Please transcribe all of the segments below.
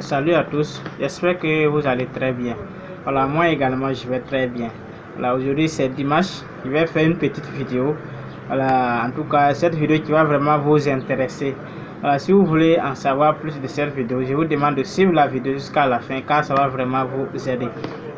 Salut à tous, j'espère que vous allez très bien. Voilà, moi également je vais très bien. Voilà, aujourd'hui c'est dimanche, je vais faire une petite vidéo. Voilà, en tout cas cette vidéo qui va vraiment vous intéresser. Voilà, si vous voulez en savoir plus de cette vidéo, je vous demande de suivre la vidéo jusqu'à la fin car ça va vraiment vous aider.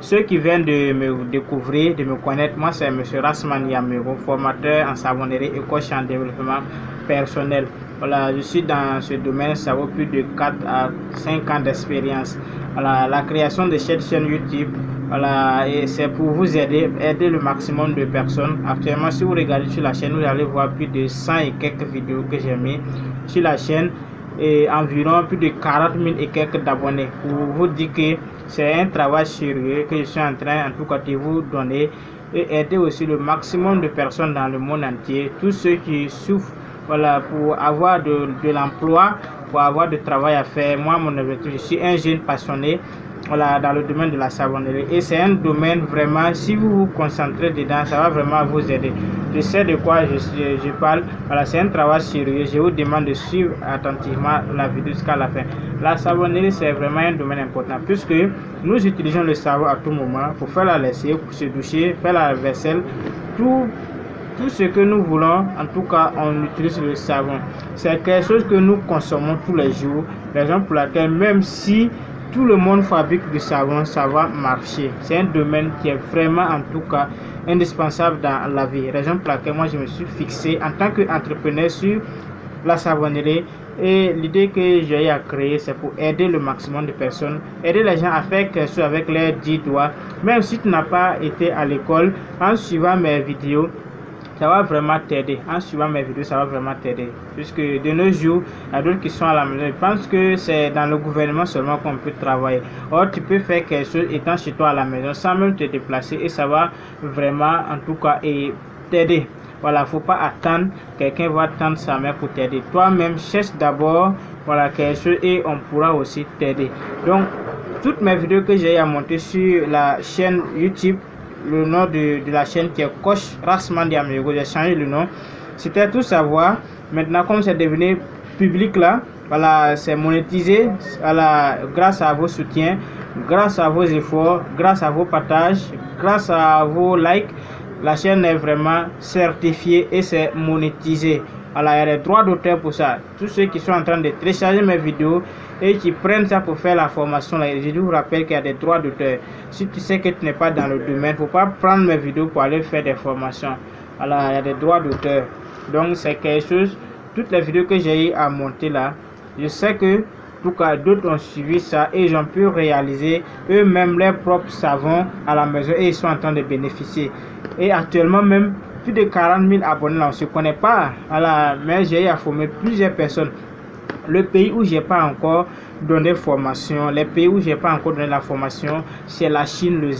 Ceux qui viennent de me découvrir, de me connaître, moi c'est M. Rasman Yamiro, formateur en savonnerie et coach en développement personnel. Voilà, je suis dans ce domaine, ça vaut plus de 4 à 5 ans d'expérience. Voilà, la création de cette chaîne YouTube, voilà, et c'est pour vous aider le maximum de personnes. Actuellement, si vous regardez sur la chaîne, vous allez voir plus de 100 et quelques vidéos que j'ai mis sur la chaîne et environ plus de 40 000 et quelques d'abonnés. Pour vous dire que c'est un travail sérieux que je suis en train, en tout cas, de vous donner et aider aussi le maximum de personnes dans le monde entier, tous ceux qui souffrent. Voilà, pour avoir de l'emploi, pour avoir du travail à faire. Moi, mon objectif, je suis un jeune passionné, voilà, dans le domaine de la savonnerie. Et c'est un domaine vraiment, si vous vous concentrez dedans, ça va vraiment vous aider. Je sais de quoi je parle. Voilà, c'est un travail sérieux. Je vous demande de suivre attentivement la vidéo jusqu'à la fin. La savonnerie, c'est vraiment un domaine important puisque nous utilisons le savon à tout moment pour faire la lessive, pour se doucher, faire la vaisselle, tout ce que nous voulons. En tout cas, on utilise le savon. C'est quelque chose que nous consommons tous les jours, raison pour laquelle même si tout le monde fabrique du savon, ça va marcher. C'est un domaine qui est vraiment, en tout cas, indispensable dans la vie, raison pour laquelle moi je me suis fixé en tant qu'entrepreneur sur la savonnerie. Et l'idée que j'ai à créer, c'est pour aider le maximum de personnes, aider les gens à faire quelque chose avec leurs 10 doigts. Même si tu n'as pas été à l'école, en suivant mes vidéos, ça va vraiment t'aider. En suivant mes vidéos, ça va vraiment t'aider. Puisque de nos jours, il y a d'autres qui sont à la maison. Je pense que c'est dans le gouvernement seulement qu'on peut travailler. Or, tu peux faire quelque chose étant chez toi à la maison sans même te déplacer et ça va vraiment, en tout cas, t'aider. Voilà, faut pas attendre quelqu'un va tendre sa main pour t'aider. Toi-même, cherche d'abord, voilà, quelque chose et on pourra aussi t'aider. Donc, toutes mes vidéos que j'ai à monter sur la chaîne YouTube, le nom de la chaîne qui est Coach Rasman Yamiro, j'ai changé le nom. C'était tout savoir. Maintenant, comme c'est devenu public là, voilà, c'est monétisé. Voilà, grâce à vos soutiens, grâce à vos efforts, grâce à vos partages, grâce à vos likes, la chaîne est vraiment certifiée et c'est monétisé. Alors, il y a des droits d'auteur pour ça. Tous ceux qui sont en train de télécharger mes vidéos et qui prennent ça pour faire la formation, là, je vous rappelle qu'il y a des droits d'auteur. Si tu sais que tu n'es pas dans le domaine, il ne faut pas prendre mes vidéos pour aller faire des formations. Alors, il y a des droits d'auteur. Donc, c'est quelque chose. Toutes les vidéos que j'ai eu à monter là, je sais que tout cas d'autres ont suivi ça et ils ont pu réaliser eux-mêmes leurs propres savons à la maison et ils sont en train de bénéficier. Et actuellement même, plus de 40 000 abonnés là, on ne se connaît pas. Voilà, mais j'ai formé plusieurs personnes. Le pays où j'ai pas encore donné formation, les pays où j'ai pas encore donné la formation, c'est la Chine, le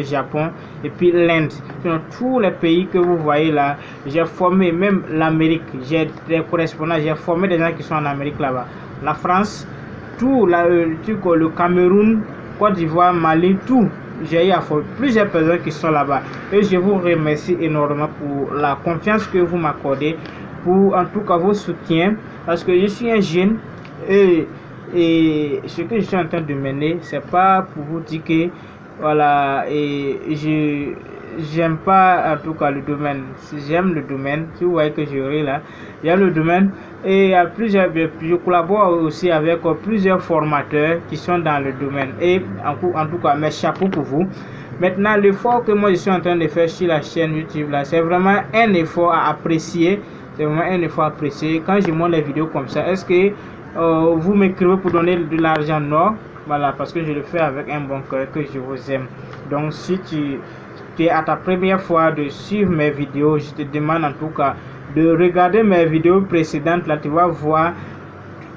Japon et puis l'Inde. Dans tous les pays que vous voyez là, j'ai formé, même l'Amérique, j'ai des correspondants, j'ai formé des gens qui sont en Amérique là-bas. La France, tout le Cameroun, Côte d'Ivoire, Mali, tout. J'ai eu à former plusieurs personnes qui sont là-bas. Et je vous remercie énormément pour la confiance que vous m'accordez, pour en tout cas vos soutiens, parce que je suis un jeune et ce que je suis en train de mener, c'est pas pour vous dire que voilà, et j'aime pas en tout cas le domaine. J'aime le domaine, si vous voyez que je ris là, il y a le domaine et il y a je collabore aussi avec plusieurs formateurs qui sont dans le domaine et en tout cas mes chapeaux pour vous. Maintenant, l'effort que moi je suis en train de faire sur la chaîne YouTube là, c'est vraiment un effort à apprécier. C'est vraiment un effort apprécié. Quand je monte les vidéos comme ça, est-ce que vous m'écrivez pour donner de l'argent? Non. Voilà, parce que je le fais avec un bon cœur, que je vous aime. Donc, si tu es à ta première fois de suivre mes vidéos, je te demande en tout cas de regarder mes vidéos précédentes. Là, tu vas voir,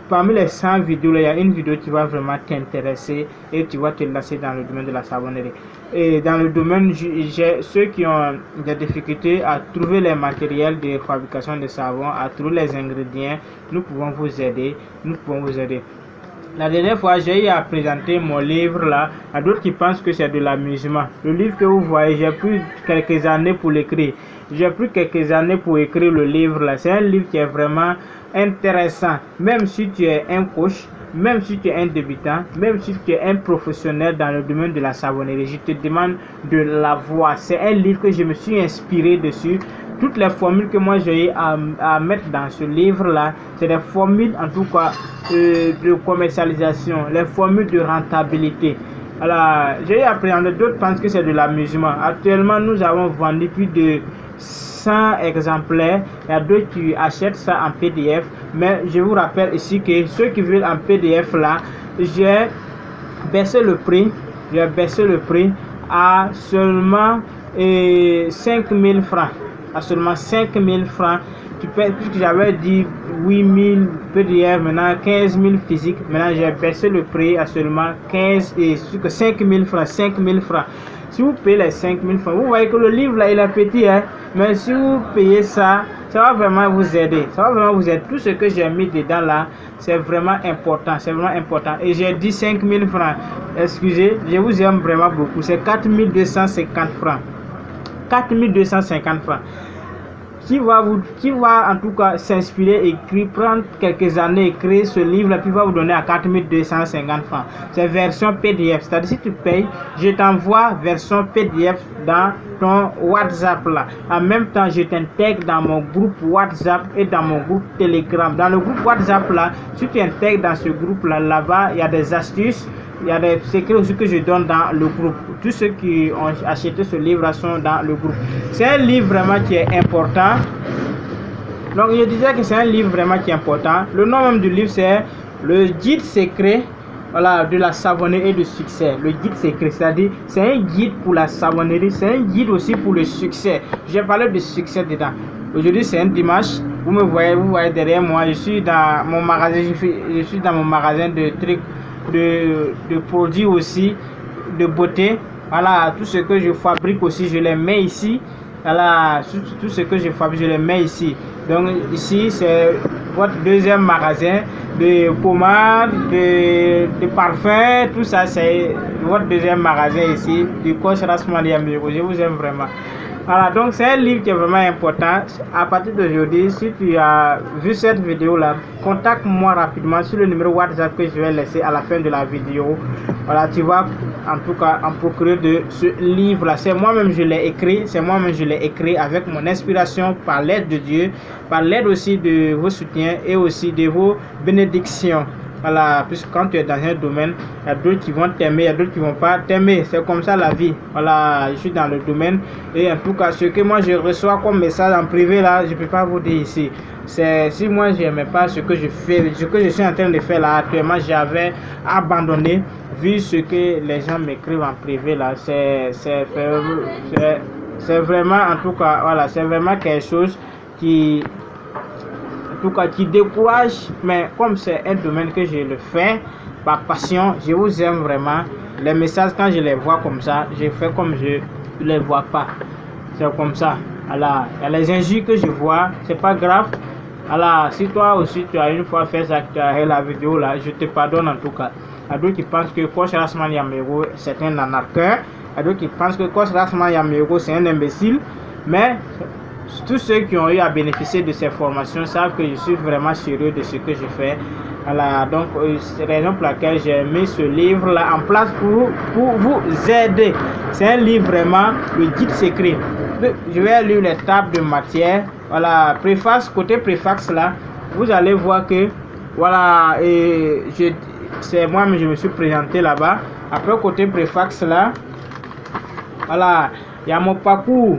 parmi les 100 vidéos, là, il y a une vidéo qui va vraiment t'intéresser et tu vas te lancer dans le domaine de la savonnerie. Et dans le domaine, j'ai ceux qui ont des difficultés à trouver les matériels de fabrication de savon, à trouver les ingrédients. Nous pouvons vous aider. Nous pouvons vous aider. La dernière fois, j'ai eu à présenter mon livre là à d'autres qui pensent que c'est de l'amusement. Le livre que vous voyez, j'ai pris quelques années pour l'écrire. J'ai pris quelques années pour écrire le livre là. C'est un livre qui est vraiment intéressant. Même si tu es un coach, même si tu es un débutant, même si tu es un professionnel dans le domaine de la savonnerie, je te demande de l'avoir. C'est un livre que je me suis inspiré dessus. Toutes les formules que moi j'ai à mettre dans ce livre-là, c'est des formules en tout cas de commercialisation, les formules de rentabilité. Alors, j'ai appréhendé, d'autres pensent que c'est de l'amusement. Actuellement, nous avons vendu plus de 100 exemplaires. Il y a d'autres qui achètent ça en PDF. Mais je vous rappelle ici que ceux qui veulent en PDF là, j'ai baissé le prix. J'ai baissé le prix à seulement 5000 francs. À seulement 5000 francs. Puisque j'avais dit 8000 PDF, maintenant 15 000 physiques. Maintenant, j'ai baissé le prix à seulement 5000 francs. 5000 francs. Si vous payez les 5000 francs, vous voyez que le livre là, il est petit, hein? Mais si vous payez ça, ça va vraiment vous aider. Ça va vraiment vous aider. Tout ce que j'ai mis dedans là, c'est vraiment important. C'est vraiment important. Et j'ai dit 5000 francs. Excusez, je vous aime vraiment beaucoup. C'est 4250 francs. 4250 francs. Qui va en tout cas s'inspirer, écrire, prendre quelques années, écrire ce livre là, puis va vous donner à 4250 francs. C'est version PDF, c'est-à-dire si tu payes, je t'envoie version PDF dans ton WhatsApp là. En même temps, je t'intègre dans mon groupe WhatsApp et dans mon groupe Telegram. Dans le groupe WhatsApp là, si tu intègres dans ce groupe là, là-bas, il y a des astuces. Il y a des secrets aussi que je donne dans le groupe. Tous ceux qui ont acheté ce livre sont dans le groupe. C'est un livre vraiment qui est important. Donc je disais que c'est un livre vraiment qui est important. Le nom même du livre c'est le guide secret, voilà, de la savonnerie et du succès. Le guide secret, c'est-à-dire c'est un guide pour la savonnerie, c'est un guide aussi pour le succès. J'ai parlé de succès dedans. Aujourd'hui c'est un dimanche. Vous voyez derrière moi. Je suis dans mon magasin. Je suis dans mon magasin de trucs. De produits aussi de beauté. Voilà, tout ce que je fabrique aussi, je les mets ici. Voilà, tout ce que je fabrique, je les mets ici. Donc ici c'est votre deuxième magasin de pommades, de parfums, tout ça c'est votre deuxième magasin ici du coach Rasman Yamiro. Je vous aime vraiment. Voilà, donc c'est un livre qui est vraiment important. À partir d'aujourd'hui, si tu as vu cette vidéo là, contacte-moi rapidement sur le numéro WhatsApp que je vais laisser à la fin de la vidéo. Voilà, tu vas en tout cas en procurer de ce livre là. C'est moi-même je l'ai écrit, avec mon inspiration, par l'aide de Dieu, par l'aide aussi de vos soutiens et aussi de vos bénédictions. Voilà, puisque quand tu es dans un domaine, il y a d'autres qui vont t'aimer, il y a d'autres qui vont pas t'aimer. C'est comme ça la vie. Voilà, je suis dans le domaine. Et en tout cas, ce que moi je reçois comme message en privé là, je peux pas vous dire ici. C'est si moi je n'aimais pas ce que je fais, ce que je suis en train de faire là actuellement, j'avais abandonné. Vu ce que les gens m'écrivent en privé là, c'est vraiment en tout cas, voilà, c'est vraiment quelque chose qui qui décourage, mais comme c'est un domaine que je le fais par passion, je vous aime vraiment. Les messages, quand je les vois comme ça, je fais comme je ne les vois pas. C'est comme ça. Alors, il y a les injures que je vois, c'est pas grave. Alors, si toi aussi tu as une fois fait ça, tu as la vidéo là, je te pardonne en tout cas. Il y a d'autres qui pensent que Coach Rasman Yamiro c'est un arnaqueur. Il y a d'autres qui pensent que Coach Rasman Yamiro c'est un imbécile. Mais tous ceux qui ont eu à bénéficier de ces formations savent que je suis vraiment sérieux de ce que je fais. Voilà, donc c'est la raison pour laquelle j'ai mis ce livre là en place pour vous aider. C'est un livre vraiment, le guide secret. Je vais lire les tables de matière. Voilà, préface, côté préface là, vous allez voir que voilà, c'est moi mais je me suis présenté là-bas. Après côté préface là, voilà, il y a mon parcours.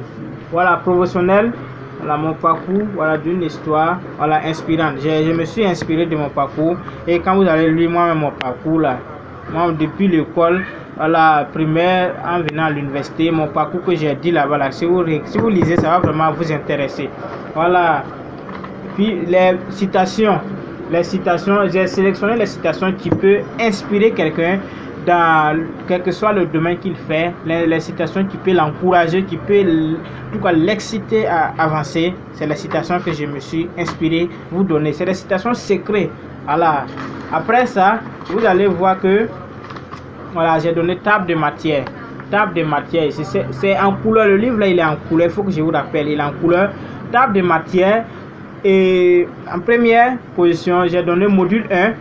Voilà, professionnel, voilà mon parcours, voilà d'une histoire, voilà inspirante. Je me suis inspiré de mon parcours et quand vous allez lire moi-même mon parcours là, moi depuis l'école, voilà primaire en venant à l'université, mon parcours que j'ai dit là-bas là, si vous lisez, ça va vraiment vous intéresser. Voilà. Puis les citations, j'ai sélectionné les citations qui peuvent inspirer quelqu'un dans quel que soit le domaine qu'il fait, les citations qui peuvent l'encourager, qui peuvent en tout cas l'exciter à avancer. C'est les citations que je me suis inspiré vous donner. C'est des citations secrètes. Voilà. Après ça, vous allez voir que voilà, j'ai donné table de matière. Table de matière ici, c'est en couleur. Le livre là, il est en couleur. Il faut que je vous rappelle, il est en couleur. Table de matière. Et en première position, j'ai donné module 1.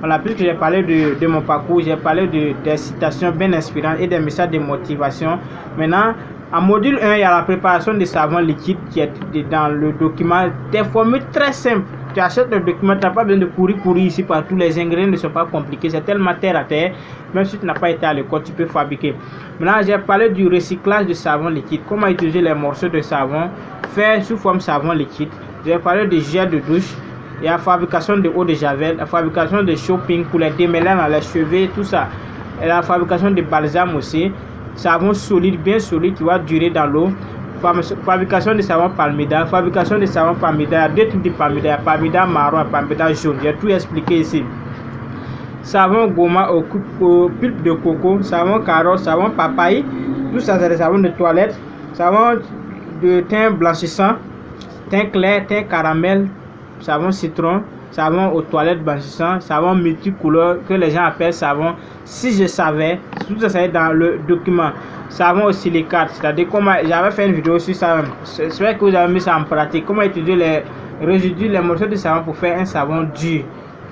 Voilà, puisque j'ai parlé de mon parcours, j'ai parlé des citations bien inspirantes et des messages de motivation. Maintenant, en module 1, il y a la préparation des savons liquides qui est dans le document. Des formules très simples. Tu achètes le document, tu n'as pas besoin de courir ici partout. Les ingrédients ne sont pas compliqués. C'est tellement terre à terre. Même si tu n'as pas été à l'école, tu peux fabriquer. Maintenant, j'ai parlé du recyclage de savon liquide. Comment utiliser les morceaux de savon, faire sous forme savon liquide. J'ai parlé de gel de douche. Il y a la fabrication de eau de javel, la fabrication de shopping pour les démêlants dans les cheveux, tout ça. Et la fabrication de balsam aussi. Savon solide, bien solide, qui va durer dans l'eau. Fabrication de savon palmida. Fabrication de savon palmida. Il y a deux types de palmida. Il y a palmida marron et palmida jaune. J'ai tout expliqué ici. Savon goma au pulpe de coco. Savon carotte. Savon papaye. Tout ça, c'est des savons de toilette. Savon de teint blanchissant. Teint clair, teint caramel. Savon citron. Savon aux toilettes blanchissant. Savon multicouleur que les gens appellent savon. Si je savais, tout ça c'est dans le document. Savon au silicate, c'est-à-dire comment j'avais fait une vidéo sur ça même. J'espère que vous avez mis ça en pratique. Comment utiliser les résidus, les morceaux de savon pour faire un savon dur.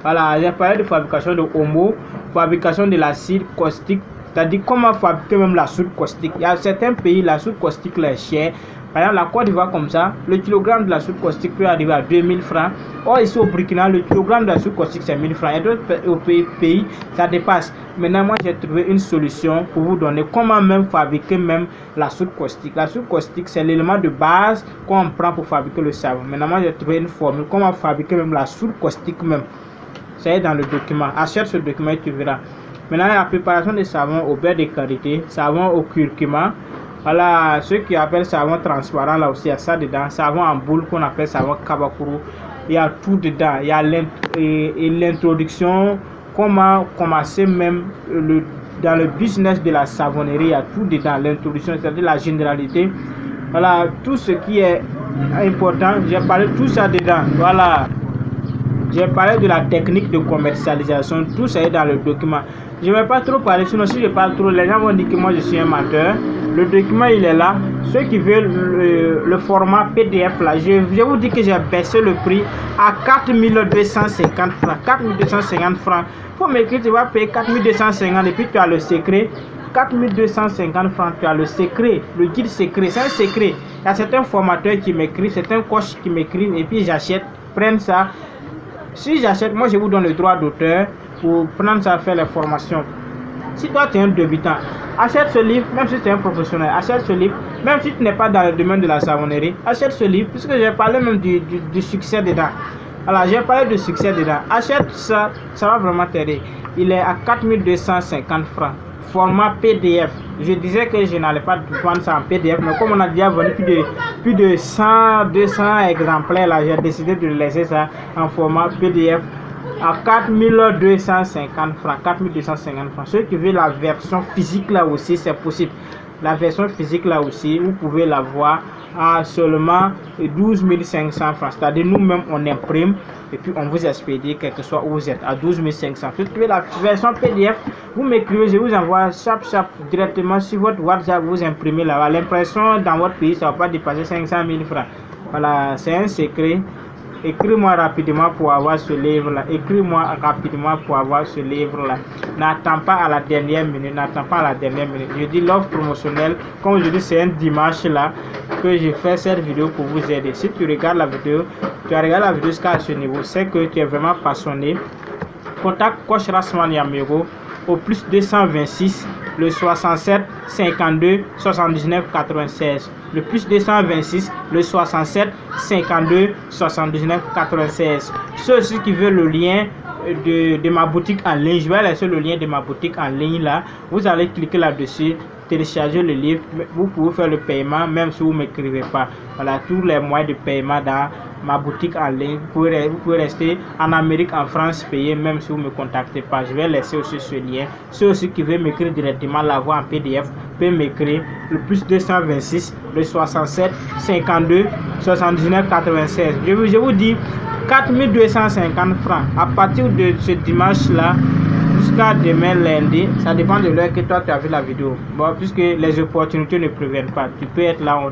Voilà, j'ai parlé de fabrication de homo, fabrication de l'acide caustique, c'est-à-dire comment fabriquer même la soude caustique. Il y a certains pays, la soude caustique est chère. Par exemple, la Côte d'Ivoire comme ça, le kilogramme de la soude caustique peut arriver à 2000 francs. Or, ici au Burkina, le kilogramme de la soude caustique c'est 1000 francs. Et d'autres pays, ça dépasse. Maintenant, moi, j'ai trouvé une solution pour vous donner comment même fabriquer même la soude caustique. La soude caustique, c'est l'élément de base qu'on prend pour fabriquer le savon. Maintenant, moi, j'ai trouvé une formule comment fabriquer même la soude caustique même. C'est dans le document. Achète ce document et tu verras. Maintenant, la préparation des savons au beurre de karité, savon au curcuma. Voilà, ceux qui appellent savon transparent, là aussi, il y a ça dedans. Savon en boule qu'on appelle savon kabakuru. Il y a tout dedans. Il y a l'introduction, comment commencer même dans le business de la savonnerie. Il y a tout dedans. L'introduction, c'est-à-dire la généralité. Voilà, tout ce qui est important. J'ai parlé de tout ça dedans. Voilà. J'ai parlé de la technique de commercialisation. Tout ça est dans le document. Je ne vais pas trop parler, sinon si je parle trop, les gens vont dire que moi je suis un menteur. Le document il est là. Ceux qui veulent le format PDF là, je vous dis que j'ai baissé le prix à 4250 francs. 4250 francs. Faut m'écrire, tu vas payer 4250 et puis tu as le secret. 4250 francs, tu as le secret, le guide secret, c'est un secret. Il y a certains formateurs qui m'écrivent, certains coachs qui m'écrivent et puis j'achète, prennent ça. Si j'achète, moi je vous donne le droit d'auteur pour prendre ça, faire les formations. Si toi tu es un débutant, achète ce livre, même si tu es un professionnel, achète ce livre, même si tu n'es pas dans le domaine de la savonnerie, achète ce livre, puisque j'ai parlé même du succès dedans. Alors j'ai parlé de succès dedans. Achète ça, ça va vraiment t'aider. Il est à 4250 francs. Format PDF. Je disais que je n'allais pas vendre ça en PDF, mais comme on a déjà vendu plus de 100, 200 exemplaires, là, j'ai décidé de laisser ça en format PDF à 4250 francs. 4250 francs. Ceux qui veulent la version physique là aussi, c'est possible. La version physique là aussi, vous pouvez la voir à seulement 12 500 francs. C'est-à-dire nous-mêmes on imprime et puis on vous expédie quel que soit où vous êtes à 12 500. Si vous trouvez la version PDF, vous m'écrivez, je vous envoie chap directement sur votre WhatsApp, vous imprimez là. L'impression dans votre pays, ça ne va pas dépasser 500 000 francs. Voilà, c'est un secret. Écris-moi rapidement pour avoir ce livre-là. Écris-moi rapidement pour avoir ce livre-là. N'attends pas à la dernière minute. N'attends pas à la dernière minute. Je dis l'offre promotionnelle. Comme je dis, c'est un dimanche là que je fais cette vidéo pour vous aider. Si tu regardes la vidéo, tu as regardé la vidéo jusqu'à ce niveau, c'est que tu es vraiment passionné. Contacte Coach Rasman Yamiro au plus 226 le 67 52 79 96. Le plus 226 le 67 52 79 96. Ceux qui veulent le lien de ma boutique en ligne, je vais laisser le lien de ma boutique en ligne là. Vous allez cliquer là-dessus, télécharger le livre. Vous pouvez faire le paiement même si vous ne m'écrivez pas. Voilà tous les moyens de paiement dans ma boutique en ligne. Vous pouvez rester en Amérique, en France, payer même si vous ne me contactez pas. Je vais laisser aussi ce lien. Ceux aussi qui veulent m'écrire directement la voix en PDF peuvent m'écrire le plus 226 le 67 52 79 96. Je vous dis 4250 francs. À partir de ce dimanche là, jusqu'à demain lundi. Ça dépend de l'heure que toi tu as vu la vidéo. Bon, puisque les opportunités ne préviennent pas. Tu peux être là, on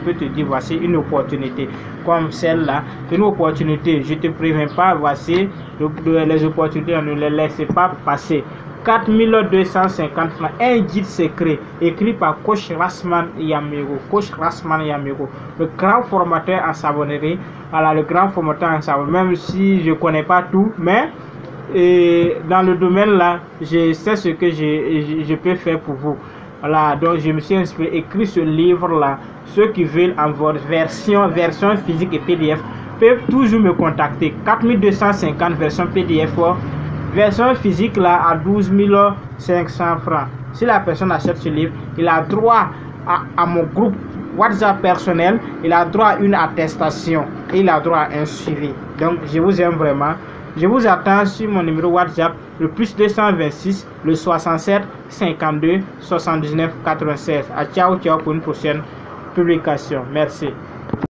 peut te dire voici une opportunité comme celle-là. Une opportunité, je te préviens pas, voici les opportunités, on ne les laisse pas passer. 4250 francs, un guide secret écrit par Coach Rasman Yamiro. Coach Rasman Yamiro, le grand formateur en savonnerie. Voilà, le grand formateur en savonnerie. Même si je connais pas tout, mais dans le domaine là, je sais ce que je peux faire pour vous. Voilà, donc je me suis inspiré, écrit ce livre là. Ceux qui veulent en votre version physique et PDF peuvent toujours me contacter. 4250 version PDF. Version physique là à 12 500 francs. Si la personne achète ce livre, il a droit à mon groupe WhatsApp personnel, il a droit à une attestation et il a droit à un suivi. Donc je vous aime vraiment. Je vous attends sur mon numéro WhatsApp, le plus 226, le 67 52 79 96. À ciao ciao pour une prochaine publication. Merci.